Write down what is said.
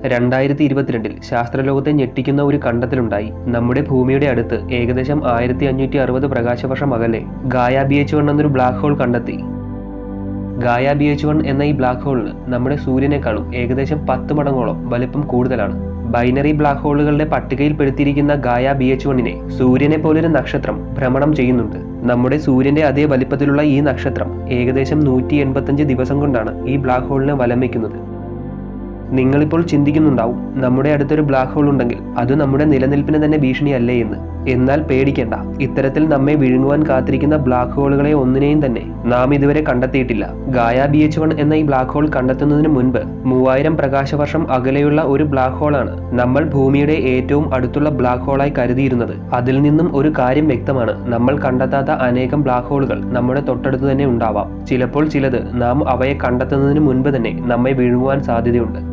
2022 ശാസ്ത്രലോകത്തെ ഞെട്ടിക്കുന്ന ഒരു കണ്ടെത്തലുണ്ടായി. നമ്മുടെ ഭൂമിയുടെ അടുത്ത് ഏകദേശം 1560 പ്രകാശവർഷം അകലെ ഗായ BH1 എന്നൊരു ബ്ലാക്ക് ഹോൾ കണ്ടെത്തി. ഗായ BH1 എന്ന ഈ ബ്ലാക്ക് ഹോളിന് നമ്മുടെ സൂര്യനേക്കാളും ഏകദേശം 10 മടങ്ങോളം വലിപ്പം കൂടുതലാണ്. ബൈനറി ബ്ലാക്ക് ഹോളുകളുടെ പട്ടികയിൽപ്പെടുത്തിയിരിക്കുന്ന ഗായ BH1നെ സൂര്യനെ പോലൊരു നക്ഷത്രം ഭ്രമണം ചെയ്യുന്നുണ്ട്. നമ്മുടെ സൂര്യന്റെ അതേ വലിപ്പത്തിലുള്ള ഈ നക്ഷത്രം ഏകദേശം 185 ദിവസം കൊണ്ടാണ് ഈ ബ്ലാക്ക് ഹോളിനെ വലം വയ്ക്കുന്നത്. നിങ്ങളിപ്പോൾ ചിന്തിക്കുന്നുണ്ടാവും, നമ്മുടെ അടുത്തൊരു ബ്ലാക്ക് ഹോൾ ഉണ്ടെങ്കിൽ അത് നമ്മുടെ നിലനിൽപ്പിന് തന്നെ ഭീഷണിയല്ലേ എന്ന്. എന്നാൽ പേടിക്കേണ്ട, ഇത്തരത്തിൽ നമ്മെ വിഴുങ്ങുവാൻ കാത്തിരിക്കുന്ന ബ്ലാക്ക് ഹോളുകളെ ഒന്നിനെയും തന്നെ നാം ഇതുവരെ കണ്ടെത്തിയിട്ടില്ല. ഗായ BH1 എന്ന ഈ ബ്ലാക്ക് ഹോൾ കണ്ടെത്തുന്നതിന് മുൻപ് 3000 പ്രകാശവർഷം അകലെയുള്ള ഒരു ബ്ലാക്ക് ഹോളാണ് നമ്മൾ ഭൂമിയുടെ ഏറ്റവും അടുത്തുള്ള ബ്ലാക്ക് ഹോളായി കരുതിയിരുന്നത്. അതിൽ നിന്നും ഒരു കാര്യം വ്യക്തമാണ്, നമ്മൾ കണ്ടെത്താത്ത അനേകം ബ്ലാക്ക് ഹോളുകൾ നമ്മുടെ തൊട്ടടുത്ത് തന്നെ ഉണ്ടാവാം. ചിലപ്പോൾ ചിലത് നാം അവയെ കണ്ടെത്തുന്നതിന് മുൻപ് തന്നെ നമ്മെ വിഴുങ്ങുവാൻ സാധ്യതയുണ്ട്.